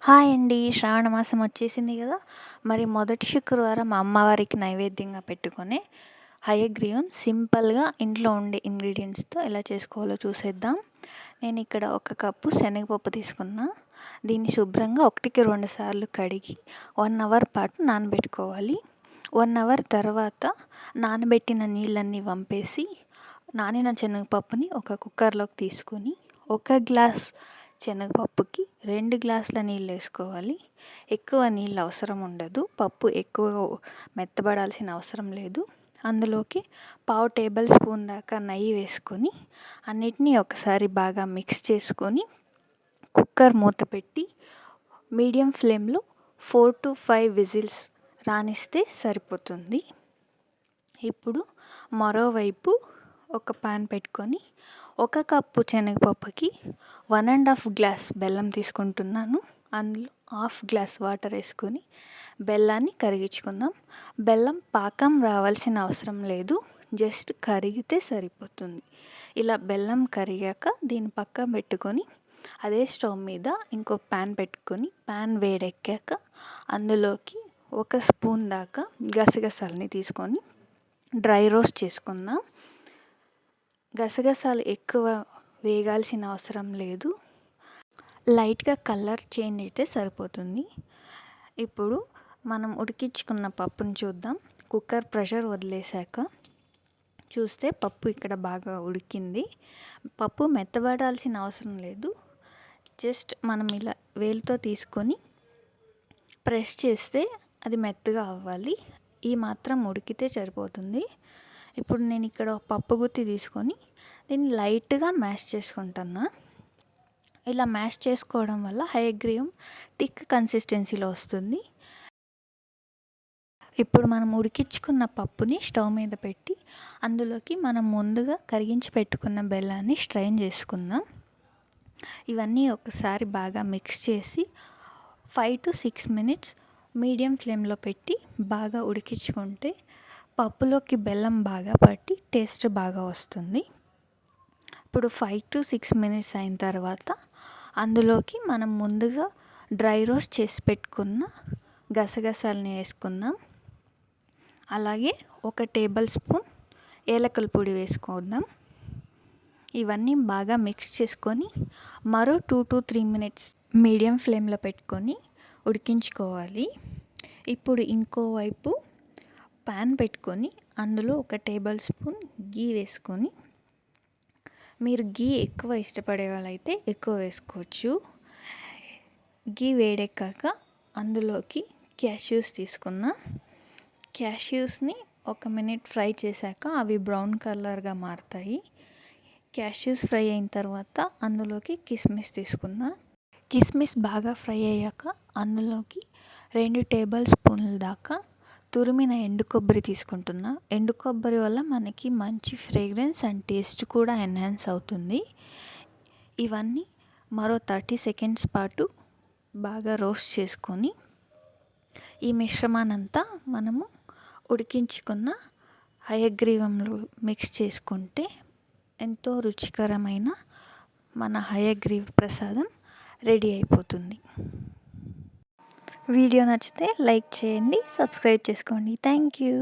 Hi అండి. శ్రావణ మాసం వచ్చేసింది కదా! మరి మొదటి శుక్రవారం అమ్మవారికి నైవేద్యంగా పెట్టుకునే హయగ్రీవం సింపుల్‌గా ఇంట్లో ఉండే ఇంగ్రీడియెంట్స్‌తో ఎలా చేసుకోవాలో చూసేద్దాం. నేను ఇక్కడ ఒక కప్పు శనగపప్పు తీసుకున్నా. దీన్ని శుభ్రంగా 1కి 2 సార్లు కడిగి 1 అవర్ పాటు నానబెట్టుకోవాలి. 1 అవర్ తర్వాత నానబెట్టిన నీళ్ళన్నీ వంపేసి, నానిన శనగపప్పుని ఒక కుక్కర్‌లోకి తీసుకొని, 1 గ్లాస్ శనగపప్పుకి 2 గ్లాసుల నీళ్ళేసుకోవాలి. ఎక్కువ నీళ్ళు అవసరం ఉండదు. పప్పు ఎక్కువ మెత్తబడాల్సిన అవసరం లేదు. అందులోకి పావు టేబుల్ స్పూన్ దాకా నెయ్యి వేసుకొని, అన్నిటినీ ఒకసారి బాగా మిక్స్ చేసుకొని, కుక్కర్ మూత పెట్టి మీడియం ఫ్లేమ్‌లో 4-5 విజిల్స్ రానిస్తే సరిపోతుంది. ఇప్పుడు మరోవైపు ఒక పాన్ పెట్టుకొని, 1 కప్పు శనగపప్పుకి 1½ గ్లాస్ బెల్లం తీసుకుంటున్నాను. అందులో హాఫ్ గ్లాస్ వాటర్ వేసుకొని బెల్లాన్ని కరిగించుకుందాం. బెల్లం పాకం రావాల్సిన అవసరం లేదు, జస్ట్ కరిగితే సరిపోతుంది. ఇలా బెల్లం కరిగాక దీన్ని పక్కన పెట్టుకొని, అదే స్టవ్ మీద ఇంకో పాన్ పెట్టుకొని, పాన్ వేడెక్కాక అందులోకి 1 స్పూన్ దాకా గసగసాలని తీసుకొని డ్రై రోస్ట్ చేసుకుందాం. గసగసాలు ఎక్కువ వేగాల్సిన అవసరం లేదు, లైట్గా కలర్ చేంజ్ అయితే సరిపోతుంది. ఇప్పుడు మనం ఉడికించుకున్న పప్పుని చూద్దాం. కుక్కర్ ప్రెషర్ వదిలేసాక చూస్తే పప్పు ఇక్కడ బాగా ఉడికింది. పప్పు మెత్తబడాల్సిన అవసరం లేదు, జస్ట్ మనం ఇలా వేలుతో తీసుకొని ప్రెస్ చేస్తే అది మెత్తగా అవ్వాలి. ఈ మాత్రం ఉడికితే సరిపోతుంది. ఇప్పుడు నేను ఇక్కడ పప్పు గుత్తి తీసుకొని దీన్ని లైట్గా మ్యాష్ చేసుకుంటున్నా. ఇలా మ్యాష్ చేసుకోవడం వల్ల హయగ్రీవం థిక్ కన్సిస్టెన్సీలో వస్తుంది. ఇప్పుడు మనం ఉడికించుకున్న పప్పుని స్టవ్ మీద పెట్టి అందులోకి మనం ముందుగా కరిగించి పెట్టుకున్న బెల్లాన్ని స్ట్రెయిన్ చేసుకుందాం. ఇవన్నీ ఒకసారి బాగా మిక్స్ చేసి 5-6 మినిట్స్ మీడియం ఫ్లేమ్లో పెట్టి బాగా ఉడికించుకుంటే పప్పులోకి బెల్లం బాగా పట్టి టేస్ట్ బాగా వస్తుంది. ఇప్పుడు 5-6 మినిట్స్ అయిన తర్వాత అందులోకి మనం ముందుగా డ్రై రోస్ట్ చేసి పెట్టుకున్న గసగసాలని వేసుకుందాం. అలాగే 1 టేబుల్ స్పూన్ ఏలకల పొడి వేసుకుందాం. ఇవన్నీ బాగా మిక్స్ చేసుకొని మరో 2-3 మినిట్స్ మీడియం ఫ్లేమ్లో పెట్టుకొని ఉడికించుకోవాలి. ఇప్పుడు ఇంకోవైపు పాన్ పెట్టుకొని అందులో 1 టేబుల్ స్పూన్ గీ వేసుకొని, మీరు గీ ఎక్కువ ఇష్టపడే వాళ్ళైతే ఎక్కువ వేసుకోవచ్చు. గీ వేడెక్కాక అందులోకి క్యాష్యూస్ తీసుకున్న. క్యాష్యూస్ని 1 మినిట్ ఫ్రై చేశాక అవి బ్రౌన్ కలర్గా మారుతాయి. క్యాష్యూస్ ఫ్రై అయిన తర్వాత అందులోకి కిస్మిస్ తీసుకున్న. కిస్మిస్ బాగా ఫ్రై అయ్యాక అందులోకి 2 టేబుల్ స్పూన్ల దాకా తురిమిన ఎండు కొబ్బరి తీసుకుంటున్నా. ఎండు కొబ్బరి వల్ల మనకి మంచి ఫ్రేగ్రెన్స్ అండ్ టేస్ట్ కూడా ఎన్హాన్స్ అవుతుంది. ఇవన్నీ మరో 30 సెకండ్స్ పాటు బాగా రోస్ట్ చేసుకొని ఈ మిశ్రమాన్నంతా మనము ఉడికించుకున్న హయగ్రీవంలో మిక్స్ చేసుకుంటే ఎంతో రుచికరమైన మన హయగ్రీవ ప్రసాదం రెడీ అయిపోతుంది. వీడియో నచ్చితే లైక్ చేయండి, సబ్స్క్రైబ్ చేసుకోండి. Thank you.